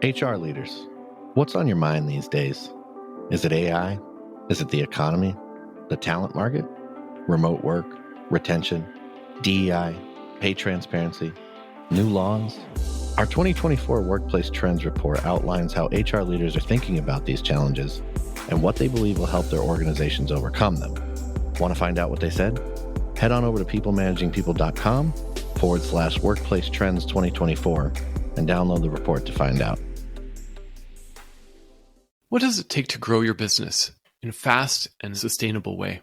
HR leaders, what's on your mind these days? Is it AI? Is it the economy? The talent market? Remote work? Retention? DEI? Pay transparency? New laws? Our 2024 Workplace Trends Report outlines how HR leaders are thinking about these challenges and what they believe will help their organizations overcome them. Want to find out what they said? Head on over to peoplemanagingpeople.com/Workplace Trends 2024 and download the report to find out. What does it take to grow your business in a fast and sustainable way?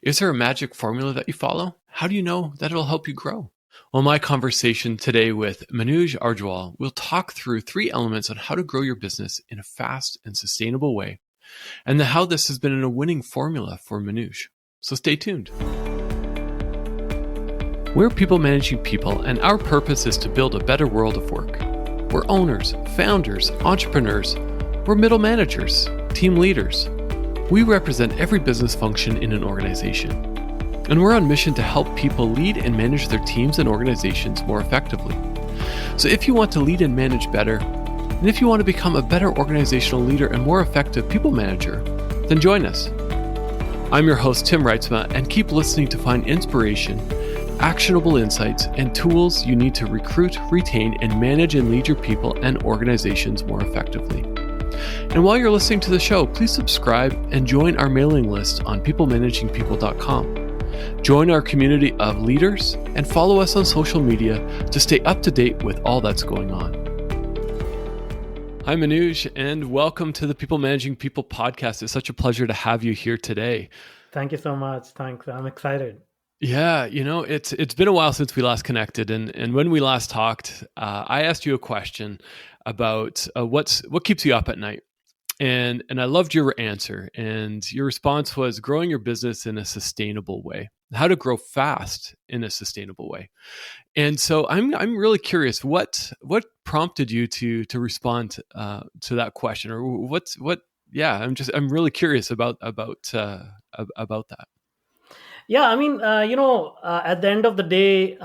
Is there a magic formula that you follow? How do you know that it'll help you grow? Well, my conversation today with Manuj Aggarwal will talk through 3 elements on how to grow your business in a fast and sustainable way, and how this has been a winning formula for Manuj. So stay tuned. We're People Managing People, and our purpose is to build a better world of work. We're owners, founders, entrepreneurs. We're middle managers, team leaders. We represent every business function in an organization. And we're on mission to help people lead and manage their teams and organizations more effectively. So if you want to lead and manage better, and if you want to become a better organizational leader and more effective people manager, then join us. I'm your host, Tim Reitzma, and keep listening to find inspiration, actionable insights, and tools you need to recruit, retain, and manage and lead your people and organizations more effectively. And while you're listening to the show, please subscribe and join our mailing list on peoplemanagingpeople.com. Join our community of leaders and follow us on social media to stay up to date with all that's going on. Hi, Manuj, and welcome to the People Managing People podcast. It's such a pleasure to have you here today. Thank you so much. Thanks. I'm excited. Yeah, it's been a while since we last connected, and when we last talked, I asked you a question about what keeps you up at night, and I loved your answer. And your response was growing your business in a sustainable way, how to grow fast in a sustainable way. And so I'm really curious, what prompted you to respond to that question, or what? Yeah, I'm really curious about that. Yeah, I mean, at the end of the day,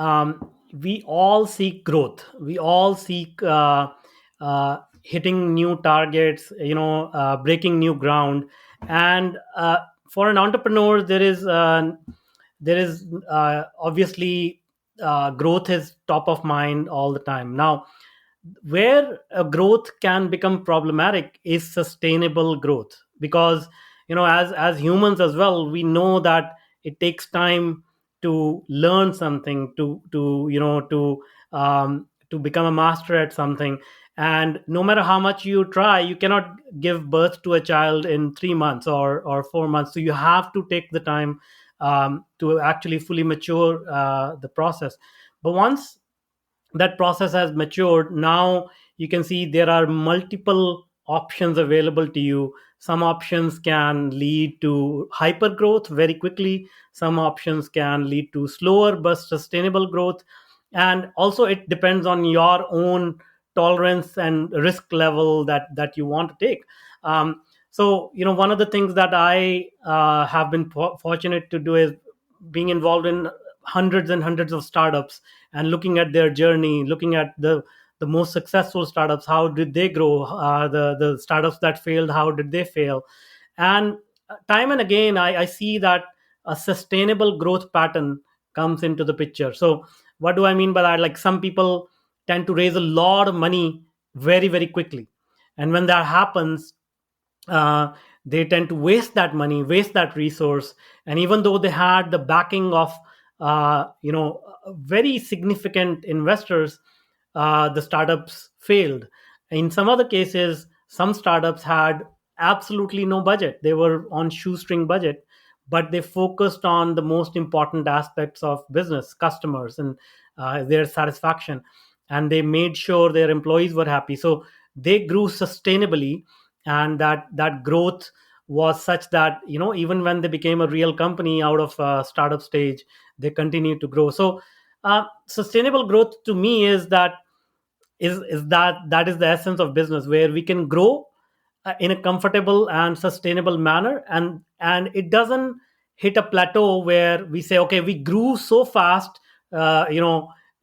we all seek growth. We all seek hitting new targets, breaking new ground. And for an entrepreneur, there is obviously growth is top of mind all the time. Now, where growth can become problematic is sustainable growth, because as humans as well, we know that it takes time to learn something, to become a master at something. And no matter how much you try, you cannot give birth to a child in 3 months or 4 months. So you have to take the time to actually fully mature the process. But once that process has matured, now you can see there are multiple options available to you. Some options can lead to hyper growth very quickly. Some options can lead to slower but sustainable growth. And also it depends on your own tolerance and risk level that you want to take. So one of the things that I have been fortunate to do is being involved in hundreds and hundreds of startups and looking at their journey, looking at the most successful startups, how did they grow, the startups that failed, how did they fail. And time and again I see that a sustainable growth pattern comes into the picture. So what do I mean by that? Like, some people tend to raise a lot of money very, very quickly, and when that happens, they tend to waste that money, waste that resource. And even though they had the backing of very significant investors, the startups failed. In some other cases, some startups had absolutely no budget. They were on shoestring budget, but they focused on the most important aspects of business, customers, and their satisfaction. And they made sure their employees were happy. So they grew sustainably, and that growth was such that even when they became a real company out of startup stage, they continued to grow. So sustainable growth to me is that is that is the essence of business, where we can grow in a comfortable and sustainable manner, and it doesn't hit a plateau where we say, okay, we grew so fast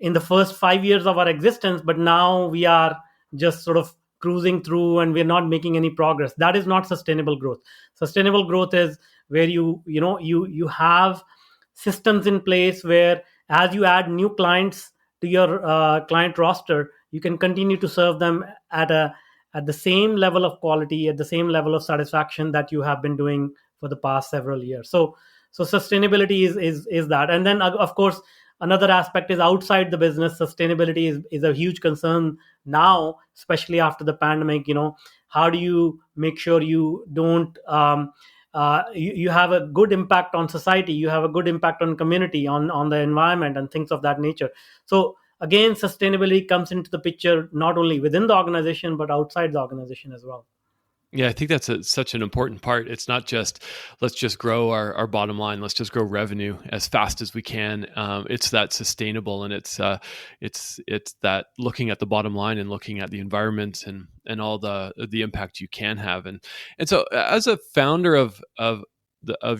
in the first 5 years of our existence, but now we are just sort of cruising through and we're not making any progress. That is not sustainable growth. Sustainable growth is where you have systems in place where, as you add new clients to your client roster, you can continue to serve them at the same level of quality, at the same level of satisfaction that you have been doing for the past several years. So sustainability is that. And then of course, another aspect is outside the business. Sustainability is a huge concern now, especially after the pandemic. How do you make sure you don't you have a good impact on society, you have a good impact on community, on the environment and things of that nature. So again, sustainability comes into the picture not only within the organization but outside the organization as well. Yeah, I think that's such an important part. It's not just let's just grow our bottom line, let's just grow revenue as fast as we can. It's that sustainable, and it's that looking at the bottom line and looking at the environment and all the impact you can have. And so, as a founder of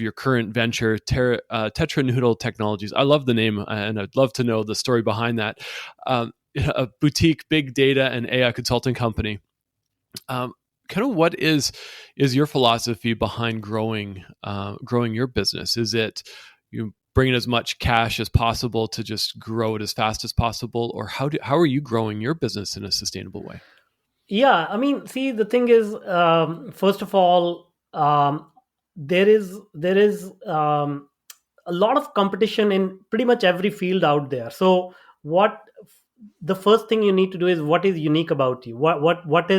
your current venture, TetraNoodle Technologies, I love the name, and I'd love to know the story behind that. A boutique big data and AI consulting company. Kind of what is your philosophy behind growing your business? Is it you bring in as much cash as possible to just grow it as fast as possible, or how are you growing your business in a sustainable way? Yeah, I mean, see, the thing is, first of all, there is a lot of competition in pretty much every field out there. So what the first thing you need to do is, what is unique about you? What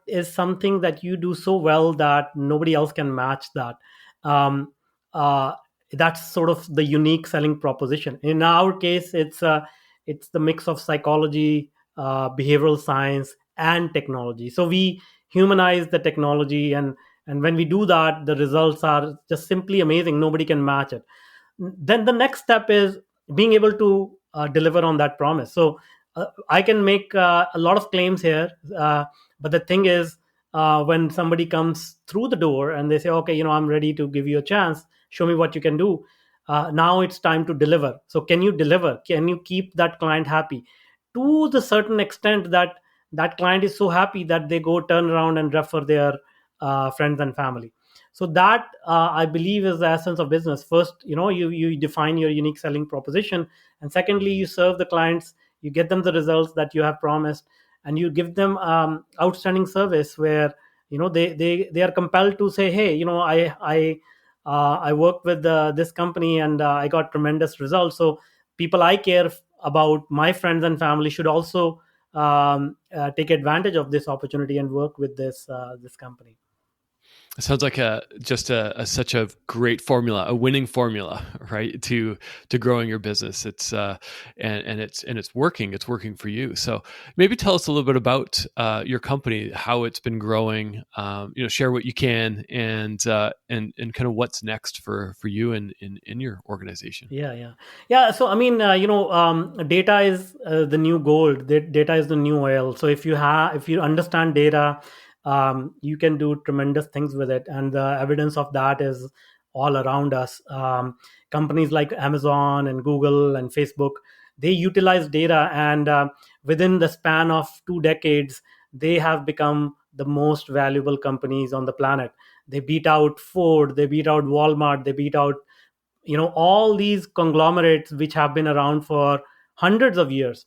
is something that you do so well that nobody else can match that? Um, uh, that's sort of the unique selling proposition. In our case, it's the mix of psychology, behavioral science, and technology. So we humanize the technology, and when we do that, the results are just simply amazing. Nobody can match it. Then the next step is being able to deliver on that promise. So I can make a lot of claims here, but the thing is, when somebody comes through the door and they say, okay, I'm ready to give you a chance, show me what you can do. Now it's time to deliver. So can you deliver? Can you keep that client happy to the certain extent that that client is so happy that they go turn around and refer their friends and family? So that, I believe, is the essence of business. First, you define your unique selling proposition, and secondly, you serve the clients, you get them the results that you have promised, and you give them outstanding service where they are compelled to say, hey, I worked with this company and I got tremendous results. So people I care about, my friends and family, should also take advantage of this opportunity and work with this company. It sounds like such a great formula, a winning formula, right? To growing your business. It's and it's working. It's working for you. So maybe tell us a little bit about your company, how it's been growing. Share what you can, and kind of what's next for you and in your organization. Yeah. So I mean, data is the new gold. Data is the new oil. So if you understand data, you can do tremendous things with it, and the evidence of that is all around us. Companies like Amazon and Google and Facebook, they utilize data, and within the span of 2 decades, they have become the most valuable companies on the planet. They beat out Ford, they beat out Walmart, they beat out all these conglomerates which have been around for hundreds of years.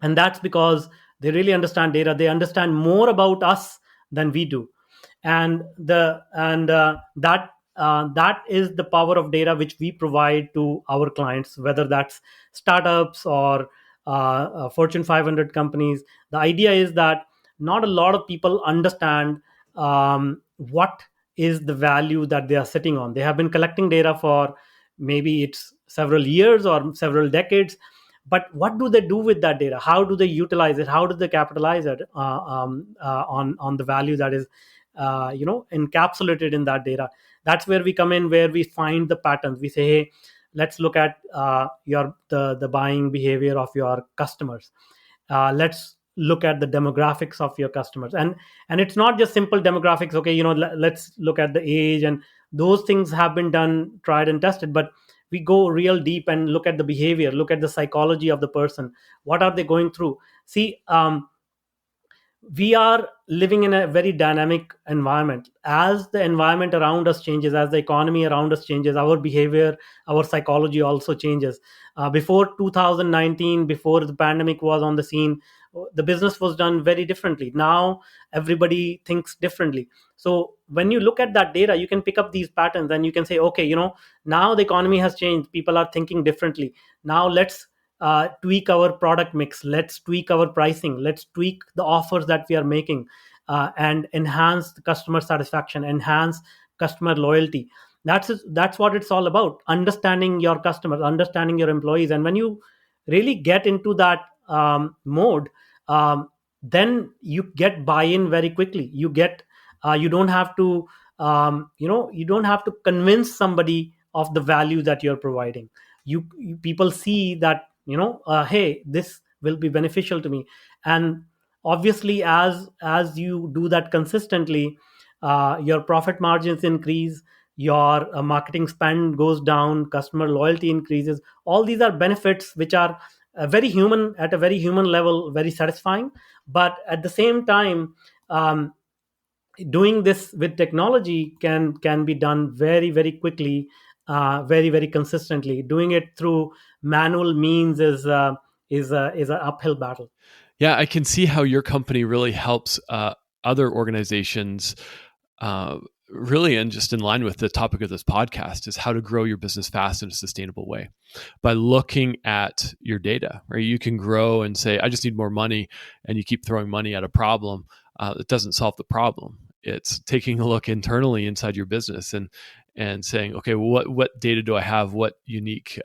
And that's because they really understand data. They understand more about us than we do. And that is the power of data which we provide to our clients, whether that's startups or Fortune 500 companies. The idea is that not a lot of people understand what is the value that they are sitting on. They have been collecting data for maybe it's several years or several decades, but what do they do with that data? How do they utilize it? How do they capitalize it on the value that is encapsulated in that data? That's where we come in, where we find the patterns. We say, hey, let's look at the buying behavior of your customers. Let's look at the demographics of your customers, and it's not just simple demographics. Okay, let's look at the age, and those things have been done, tried and tested, but we go real deep and look at the behavior, look at the psychology of the person. What are they going through? See, we are living in a very dynamic environment. As the environment around us changes, as the economy around us changes, our behavior, our psychology also changes. Before 2019, before the pandemic was on the scene, the business was done very differently. Now everybody thinks differently. So when you look at that data, you can pick up these patterns and you can say, okay, now the economy has changed, people are thinking differently. Now let's tweak our product mix, let's tweak our pricing, let's tweak the offers that we are making, and enhance the customer satisfaction, enhance customer loyalty. That's what it's all about: understanding your customers, understanding your employees. And when you really get into that mode, then you get buy-in very quickly. You don't have to you don't have to convince somebody of the value that you're providing. People see that, hey, this will be beneficial to me. And obviously, as you do that consistently, your profit margins increase, your marketing spend goes down, customer loyalty increases. All these are benefits which are very human, at a very human level, very satisfying. But at the same time, um, doing this with technology can be done very very quickly, very very consistently. Doing it through manual means is an uphill battle. Yeah, I can see how your company really helps other organizations. Really, and just in line with the topic of this podcast, is how to grow your business fast in a sustainable way by looking at your data. Right, you can grow and say, "I just need more money," and you keep throwing money at a problem. It doesn't solve the problem. It's taking a look internally inside your business and saying, okay, what data do I have? What unique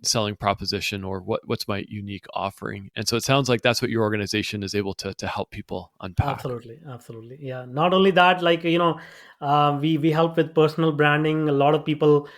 selling proposition, or what's my unique offering? And so it sounds like that's what your organization is able to help people unpack. Absolutely, absolutely. Yeah. Not only that, like, we help with personal branding. A lot of people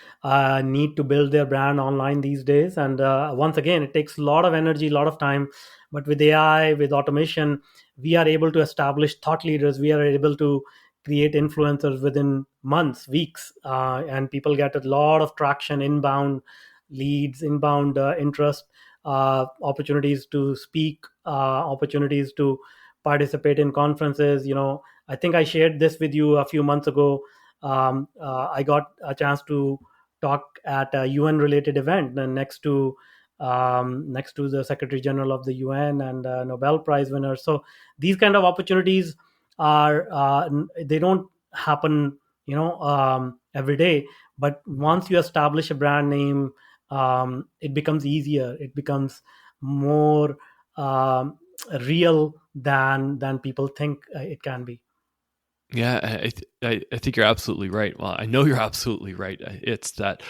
need to build their brand online these days, and once again, it takes a lot of energy, a lot of time. But with AI, with automation, we are able to establish thought leaders. We are able to create influencers within months, weeks, and people get a lot of traction, inbound leads, inbound interest, opportunities to speak, opportunities to participate in conferences. I think I shared this with you a few months ago. I got a chance to talk at a UN related event, and next to the Secretary General of the UN and Nobel Prize winner. So these kind of opportunities are they don't happen every day. But once you establish a brand name, it becomes easier, it becomes more real than people think it can be. Yeah, I think you're absolutely right. Well, I know you're absolutely right. It's that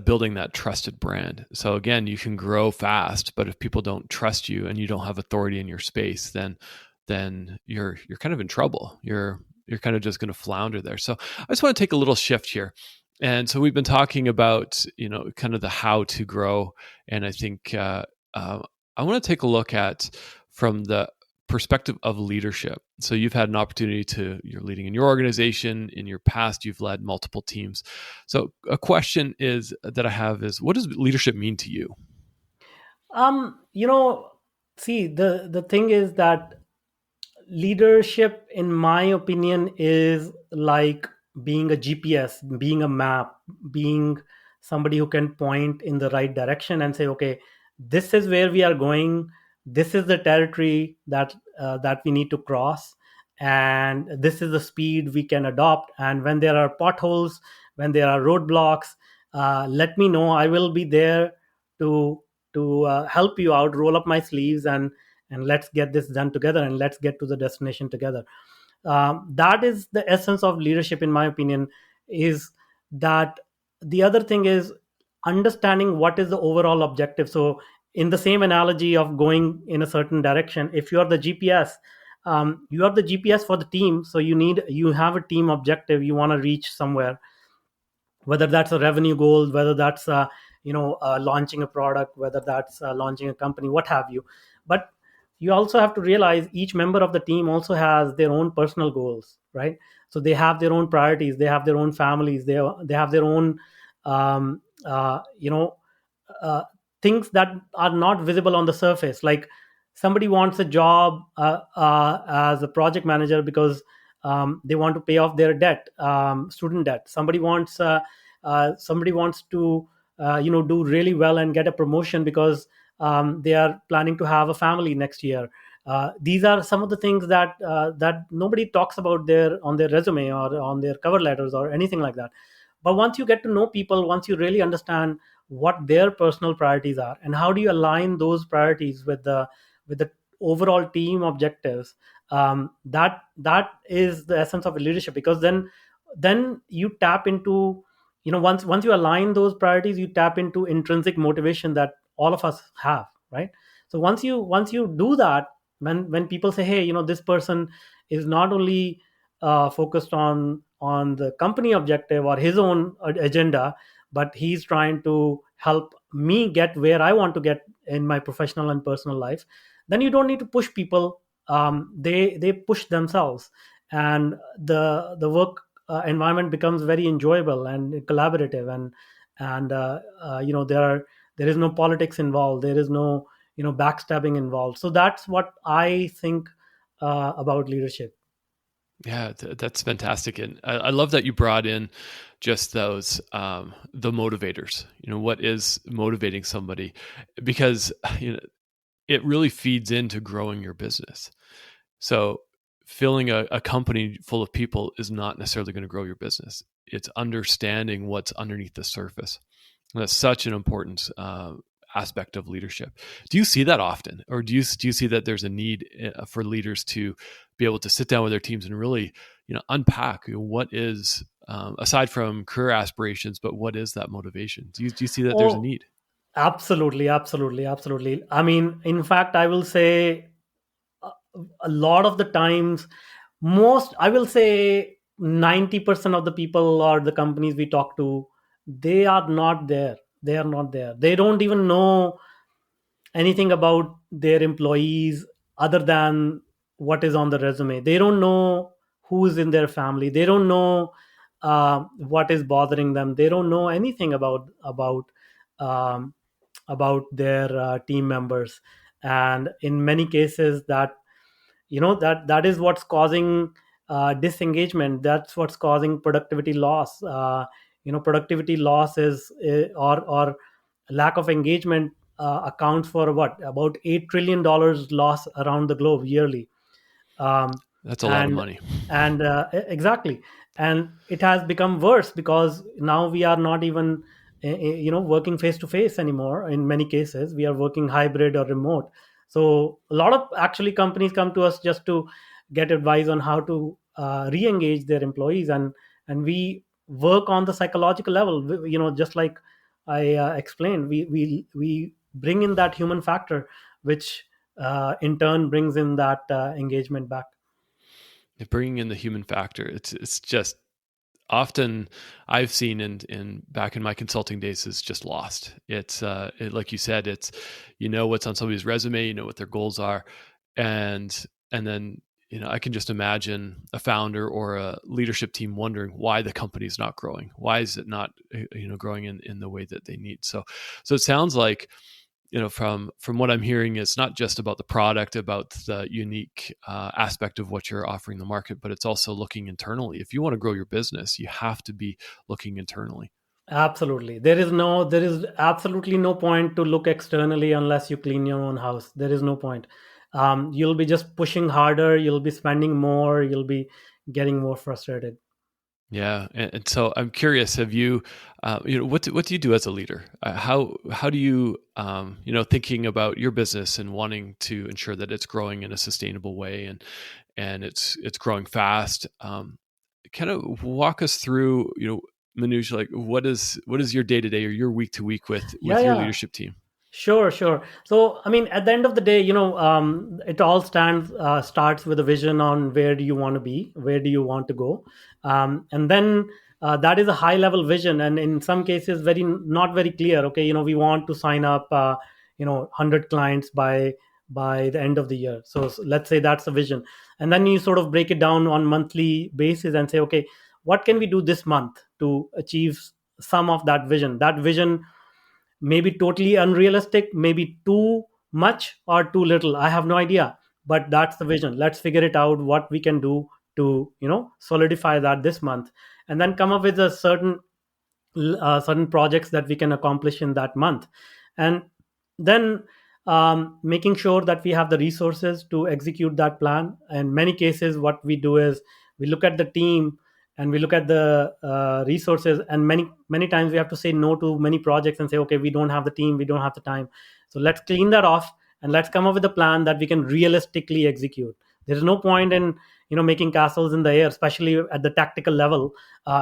building that trusted brand. So again, you can grow fast, but if people don't trust you and you don't have authority in your space, then you're kind of in trouble. You're kind of just going to flounder there. So I just want to take a little shift here. And so we've been talking about, kind of the how to grow, and I think I want to take a look at from the perspective of leadership. So you've had an opportunity you're leading in your organization. In your past, you've led multiple teams. So a question that I have is, what does leadership mean to you? You know See, the thing is that leadership, in my opinion, is like being a GPS, being a map, being somebody who can point in the right direction and say, okay, this is where we are going, this is the territory that we need to cross, and this is the speed we can adopt. And when there are potholes, when there are roadblocks, let me know. I will be there to help you out, roll up my sleeves, and let's get this done together, and let's get to the destination together. That is the essence of leadership, in my opinion. Is that the other thing is understanding what is the overall objective. So in the same analogy of going in a certain direction, if you are the GPS, you are the GPS for the team. So you have a team objective, you want to reach somewhere, whether that's a revenue goal, whether that's launching a product, whether that's launching a company, what have you. But you also have to realize each member of the team also has their own personal goals, right? So they have their own priorities, they have their own families, they have their own um, uh, you know uh, things that are not visible on the surface. Like, somebody wants a job as a project manager because they want to pay off their debt, student debt. Somebody wants to do really well and get a promotion because they are planning to have a family next year. These are some of the things that nobody talks about there on their resume or on their cover letters or anything like that. But once you get to know people, once you really understand what their personal priorities are and how do you align those priorities with the overall team objectives, that is the essence of leadership. Because then you tap into, once you align those priorities, you tap into intrinsic motivation that all of us have, right? So once you do that, when people say, hey, this person is not only focused on the company objective or his own agenda, but he's trying to help me get where I want to get in my professional and personal life, then you don't need to push people. They push themselves, and the work environment becomes very enjoyable and collaborative, and there is no politics involved, there is no backstabbing involved. So that's what I think about leadership. Yeah, that's fantastic, and I love that you brought in just those the motivators. What is motivating somebody, because it really feeds into growing your business. So filling a company full of people is not necessarily going to grow your business. It's understanding what's underneath the surface. And that's such an important aspect of leadership. Do you see that often, or do you see that there's a need for leaders to be able to sit down with their teams and really, unpack what is aside from career aspirations, but what is that motivation? Do you see that there's a need? Absolutely, absolutely, absolutely. I mean, in fact, I will say a lot of the times, most, I will say 90% of the people or the companies we talk to, they are not there. They are not there. They don't even know anything about their employees other than what is on the resume. They don't know who's in their family. They don't know what is bothering them. They don't know anything um, about their team members. And in many cases, that is what's causing disengagement. That's what's causing productivity loss. Productivity loss or lack of engagement accounts for what, about $8 trillion loss around the globe yearly. um, That's a lot of and money. exactly. And it has become worse because now we are not even working face to face anymore. In many cases we are working hybrid or remote. So a lot of actually companies come to us just to get advice on how to re-engage their employees, and we work on the psychological level. Just like I explained, we bring in that human factor, which in turn brings in that engagement back. Bringing in the human factor, it's just often I've seen in back in my consulting days is just lost. It's like you said, it's what's on somebody's resume, what their goals are, and then I can just imagine a founder or a leadership team wondering why the company's not growing. Why is it not growing in the way that they need? So it sounds like from what I'm hearing, it's not just about the product, about the unique aspect of what you're offering the market, but it's also looking internally. If you want to grow your business, you have to be looking internally. Absolutely. There is absolutely no point to look externally unless you clean your own house. There is no point. You'll be just pushing harder, you'll be spending more, you'll be getting more frustrated. Yeah, and so I'm curious. Have you, what do you do as a leader? How do you, thinking about your business and wanting to ensure that it's growing in a sustainable way and it's growing fast? Kind of walk us through, Manuj, like what is your day to day or your week to week with Yeah, your yeah. leadership team? Sure, sure. So, I mean, at the end of the day, it all starts with a vision on where do you want to be, where do you want to go, and then that is a high level vision, and in some cases, very not very clear. Okay, we want to sign up, 100 clients by the end of the year. So let's say that's a vision, and then you sort of break it down on monthly basis and say, okay, what can we do this month to achieve some of that vision? That vision may be totally unrealistic, maybe too much or too little, I have no idea, but that's the vision. Let's figure it out, what we can do to solidify that this month, and then come up with a certain projects that we can accomplish in that month. And then making sure that we have the resources to execute that plan. In many cases, what we do is we look at the team and we look at the resources, and many times we have to say no to many projects and say, okay, we don't have the team, we don't have the time, so let's clean that off and let's come up with a plan that we can realistically execute. There's no point in making castles in the air, especially at the tactical level.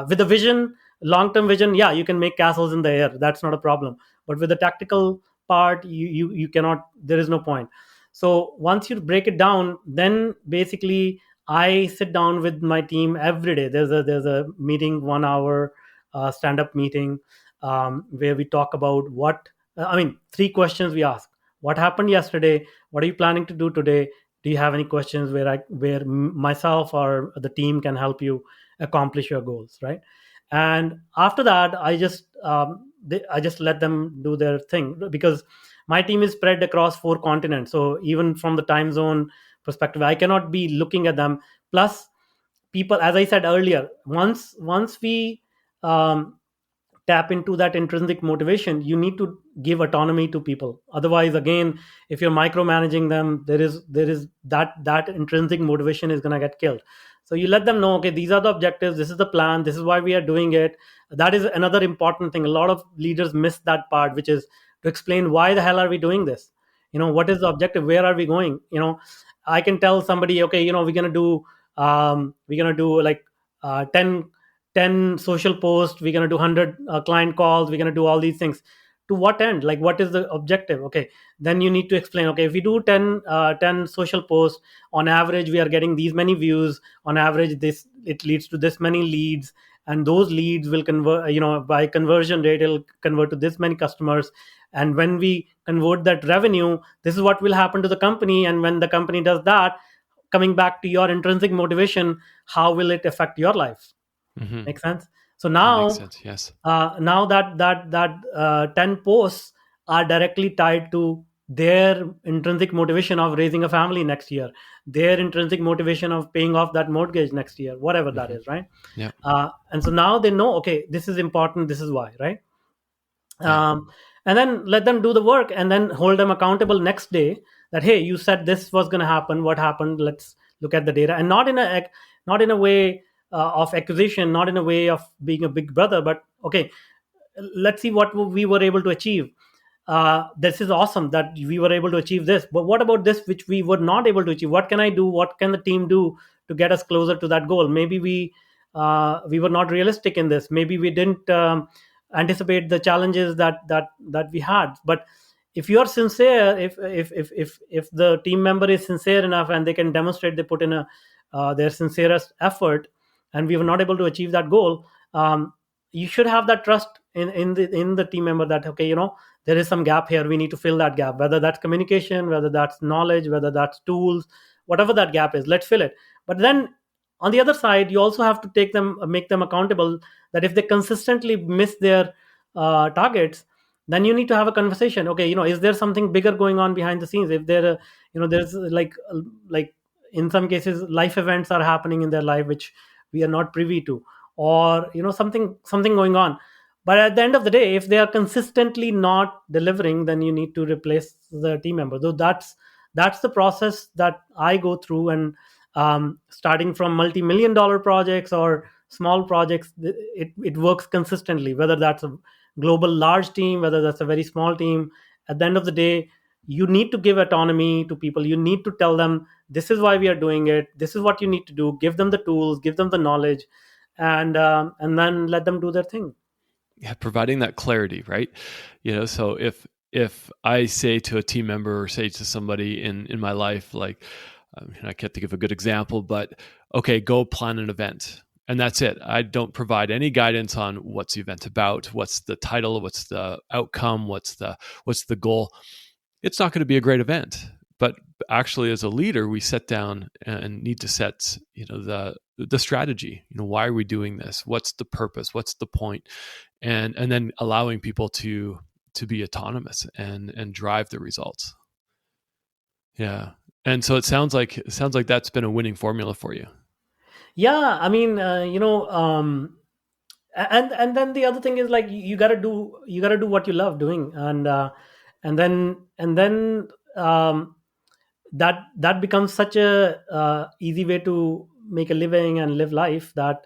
With a vision, long-term vision, yeah, you can make castles in the air, that's not a problem. But with the tactical part, you cannot, there is no point. So once you break it down, then basically I sit down with my team every day. There's a meeting, 1 hour stand-up meeting, where we talk about what I mean, 3 questions we ask: what happened yesterday, what are you planning to do today, do you have any questions where myself or the team can help you accomplish your goals, right? And after that, I just let them do their thing, because my team is spread across 4 continents. So even from the time zone perspective, I cannot be looking at them. Plus, people, as I said earlier, once we um, tap into that intrinsic motivation, you need to give autonomy to people. Otherwise, again, if you're micromanaging them, there is that intrinsic motivation is going to get killed. So you let them know, okay, these are the objectives, this is the plan, this is why we are doing it. That is another important thing. A lot of leaders miss that part, which is to explain why the hell are we doing this. What is the objective, where are we going. I can tell somebody, okay, we're going to do like 10 social posts, we're going to do 100 client calls, we're going to do all these things. To what end? Like, what is the objective? Okay, then you need to explain, okay, if we do 10 social posts, on average we are getting these many views, on average this it leads to this many leads, and those leads will convert, by conversion rate, it'll convert to this many customers. And when we convert that revenue, this is what will happen to the company. And when the company does that, coming back to your intrinsic motivation, how will it affect your life? Mm-hmm. Make sense? So That makes now, sense. Yes. now that 10 posts are directly tied to their intrinsic motivation of raising a family next year, their intrinsic motivation of paying off that mortgage next year, whatever that Mm-hmm. is, right? Yeah. And so now they know, okay, this is important, this is why, right? Yeah. And then let them do the work, and then hold them accountable next day, that, hey, you said this was going to happen, what happened, let's look at the data. And not in a way of acquisition, not in a way of being a big brother, but okay, let's see what we were able to achieve. This is awesome that we were able to achieve this, but what about this which we were not able to achieve? What can I do, what can the team do to get us closer to that goal? Maybe we were not realistic in this, maybe we didn't anticipate the challenges that we had. But if you are sincere, if the team member is sincere enough and they can demonstrate they put in their sincerest effort, and we were not able to achieve that goal, you should have that trust in the team member, that, okay, there is some gap here, we need to fill that gap, whether that's communication, whether that's knowledge, whether that's tools, whatever that gap is, let's fill it. But then on the other side, you also have to make them accountable, that if they consistently miss their targets, then you need to have a conversation. Okay, is there something bigger going on behind the scenes? If there's like in some cases life events are happening in their life which we are not privy to, or something going on. But at the end of the day, if they are consistently not delivering, then you need to replace the team member. So that's the process that I go through. And starting from multi-million dollar projects or small projects, it works consistently, whether that's a global large team, whether that's a very small team. At the end of the day, you need to give autonomy to people. You need to tell them, this is why we are doing it, this is what you need to do, give them the tools, give them the knowledge, and then let them do their thing. Yeah, providing that clarity, right? So if I say to a team member or say to somebody in my life, like, I can't think of a good example, but okay, go plan an event. And that's it. I don't provide any guidance on what's the event about, what's the title, what's the outcome, what's the goal. It's not going to be a great event. But actually, as a leader, we sit down and need to set, the strategy. Why are we doing this? What's the purpose? What's the point? And then allowing people to be autonomous and drive the results. Yeah. And so it sounds like that's been a winning formula for you. Yeah, I mean, and then the other thing is like you got to do what you love doing, and then that becomes such a easy way to make a living and live life, that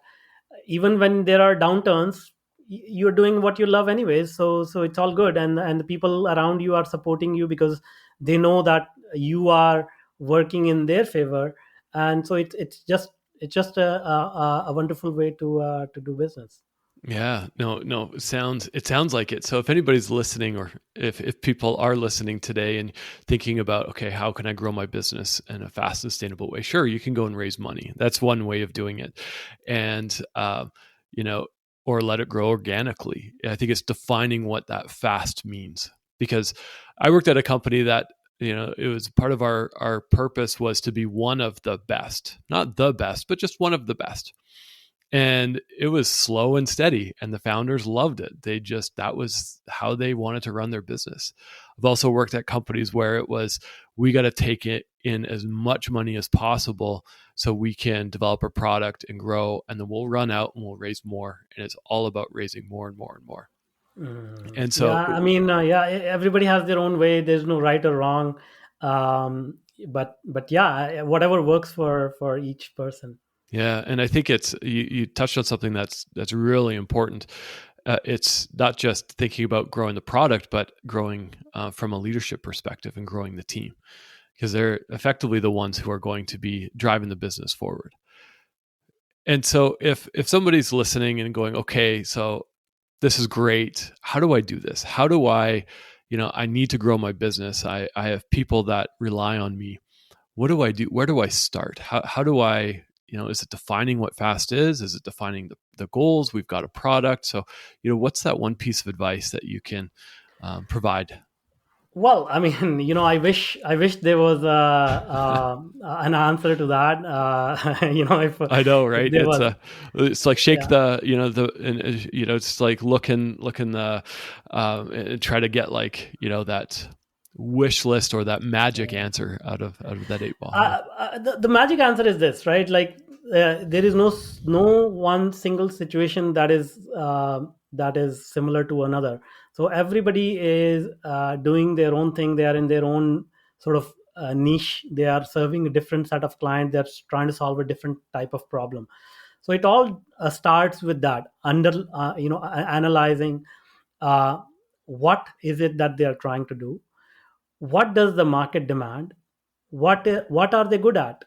even when there are downturns, you're doing what you love anyways, so it's all good, and the people around you are supporting you because they know that you are working in their favor. And so it's just a wonderful way to do business. Yeah, no, it sounds like it. So if anybody's listening, or if people are listening today and thinking about, okay, how can I grow my business in a fast, sustainable way? Sure, you can go and raise money. That's one way of doing it, and you know, or let it grow organically. I think it's defining what that fast means. Because I worked at a company that, it was part of our purpose was to be one of the best, not the best, but just one of the best. And it was slow and steady, and the founders loved it. That was how they wanted to run their business. I've also worked at companies where it was, we got to take it in as much money as possible so we can develop a product and grow, and then we'll run out and we'll raise more. And it's all about raising more and more and more. And Yeah, so, I mean, everybody has their own way. There's no right or wrong, but yeah, whatever works for each person. yeah, and I think it's you touched on something that's really important. It's not just thinking about growing the product, but growing from a leadership perspective and growing the team, because they're effectively the ones who are going to be driving the business forward. And so if somebody's listening and going, okay, so this is great, how do I do this? How do I, I need to grow my business. I have people that rely on me. What do I do? Where do I start? How do I, is it defining what fast is? Is it defining the goals? We've got a product. So, what's that one piece of advice that you can provide? Well, I mean, I wish there was an answer to that. I know, If right? there was, It's like shake yeah. the, and it's like looking the, and try to get like, that wish list or that magic answer out of that eight ball. Yeah. The magic answer is this, right? Like, there is no one single situation that is similar to another. So everybody is doing their own thing. They are in their own sort of niche. They are serving a different set of clients. They're trying to solve a different type of problem. So it all starts with that analyzing uh, what is it that they are trying to do, what does the market demand, what are they good at,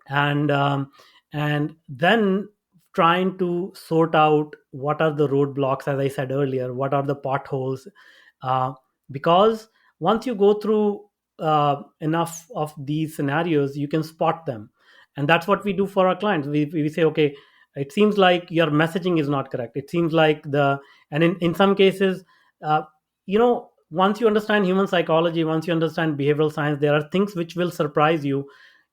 and then trying to sort out what are the roadblocks, as I said earlier, what are the potholes, uh, because once you go through enough of these scenarios, you can spot them. And that's what we do for our clients. We say, okay, it seems like your messaging is not correct. It seems like and in some cases, uh, once you understand human psychology, once you understand behavioral science, there are things which will surprise you.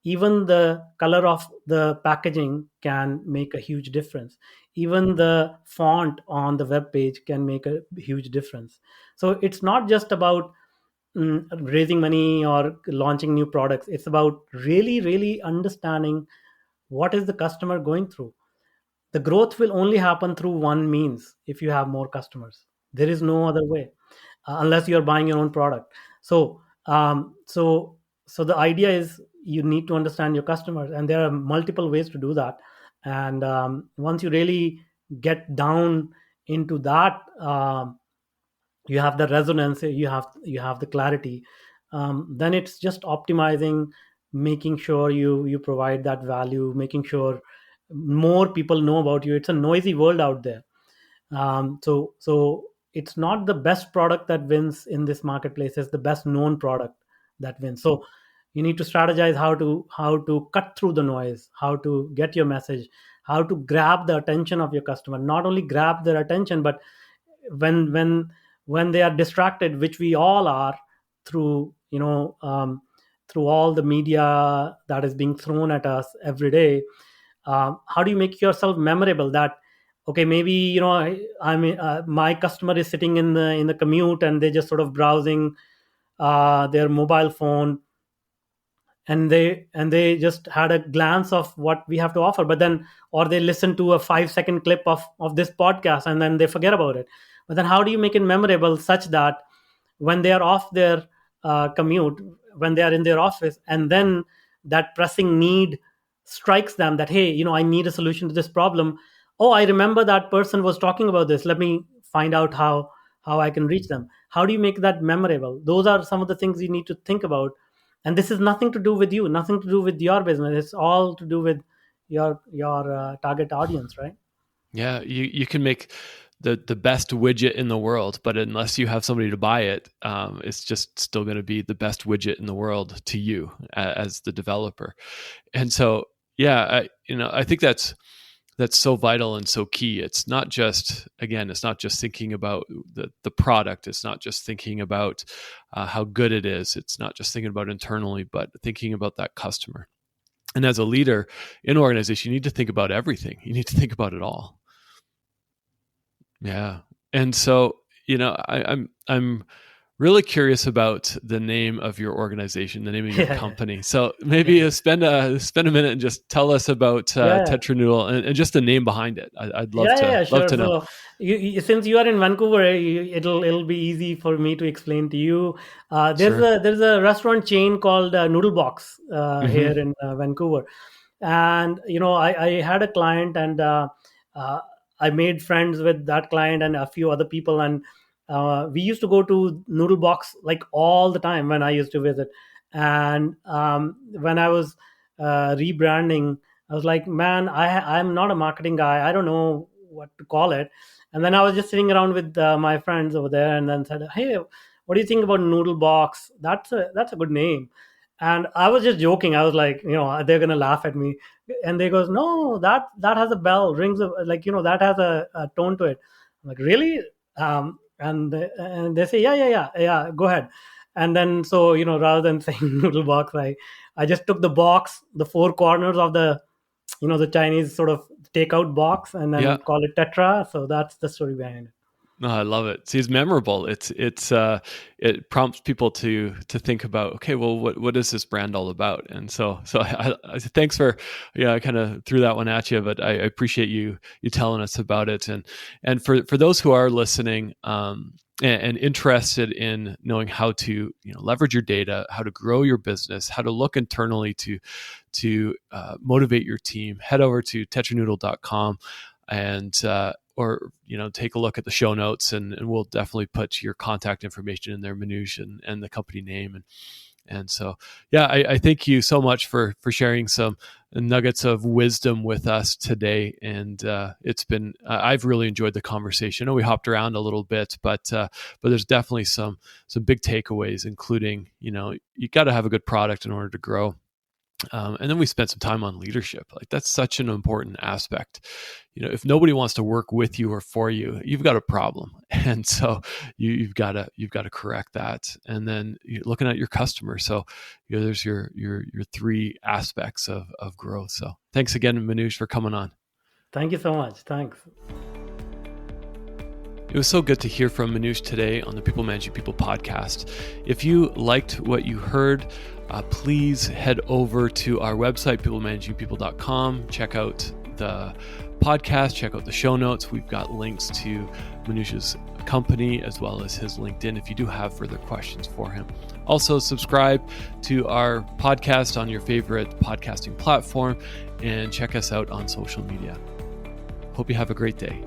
Even the color of the packaging can make a huge difference. Even the font on the web page can make a huge difference. So it's not just about raising money or launching new products. It's about really, really understanding what is the customer going through. The growth will only happen through one means: if you have more customers. There is no other way, unless you are buying your own product. So um, so so the idea is you need to understand your customers, and there are multiple ways to do that. And once you really get down into that, you have the resonance, you have the clarity. Then it's just optimizing, making sure you provide that value, making sure more people know about you. It's a noisy world out there. So it's not the best product that wins in this marketplace, it's the best known product that wins. So you need to strategize how to cut through the noise, how to get your message, how to grab the attention of your customer. Not only grab their attention, but when they are distracted, which we all are, through through all the media that is being thrown at us every day, how do you make yourself memorable? That, okay, maybe I mean, my customer is sitting in the commute, and they're just sort of browsing their mobile phone, and they just had a glance of what we have to offer, but then, or they listen to a 5-second clip of this podcast and then they forget about it. But then how do you make it memorable such that when they are off their commute, when they are in their office, and then that pressing need strikes them that, hey, I need a solution to this problem. Oh, I remember that person was talking about this. Let me find out how I can reach them. How do you make that memorable? Those are some of the things you need to think about. And this is nothing to do with you, nothing to do with your business. It's all to do with your target audience, right? Yeah, you can make the best widget in the world, but unless you have somebody to buy it, it's just still going to be the best widget in the world to you as the developer. And so, yeah, I think that's so vital and so key. It's not just thinking about the product. It's not just thinking about how good it is. It's not just thinking about internally, but thinking about that customer. And as a leader in an organization, you need to think about everything. You need to think about it all. Yeah. And so, I'm really curious about the name of your organization, the name of your company. So maybe spend a minute and just tell us about TetraNoodle and just the name behind it. I'd love to know. So since you are in Vancouver, it'll be easy for me to explain to you. There's a restaurant chain called Noodle Box here in Vancouver, and I had a client, and I made friends with that client and a few other people, and we used to go to Noodle Box like all the time when I used to visit. And when I was rebranding, I was like, man, I'm not a marketing guy. I don't know what to call it. And then I was just sitting around with my friends over there, and then said, hey, what do you think about Noodle Box? That's a good name. And I was just joking. I was like, they're gonna laugh at me. And they goes, no, that has a bell, rings that has a tone to it. I'm like, really? And they say, yeah, go ahead. And then, so rather than saying Noodle Box, I just took the box, the four corners of the the Chinese sort of takeout box, and then call it Tetra. So that's the story behind it. Oh, I love it. See, it's memorable. It prompts people to think about, okay, well, what is this brand all about? And so I thanks for, I kind of threw that one at you, but I appreciate you telling us about it. And for those who are listening, and interested in knowing how to leverage your data, how to grow your business, how to look internally to motivate your team, head over to tetranoodle.com and or take a look at the show notes, and we'll definitely put your contact information in there, Manuj, and the company name. And so, I thank you so much for sharing some nuggets of wisdom with us today. And it's been, I've really enjoyed the conversation. I know we hopped around a little bit, but there's definitely some big takeaways, including, you got to have a good product in order to grow. And then we spent some time on leadership. Like, that's such an important aspect. If nobody wants to work with you or for you, you've got a problem. And so you've got to correct that. And then you're looking at your customer. So there's your three aspects of growth. So thanks again, Manuj, for coming on. Thank you so much. Thanks. It was so good to hear from Manuj today on the People Managing People podcast. If you liked what you heard, please head over to our website, peoplemanagingpeople.com. Check out the podcast, check out the show notes. We've got links to Manuj's company as well as his LinkedIn if you do have further questions for him. Also, subscribe to our podcast on your favorite podcasting platform and check us out on social media. Hope you have a great day.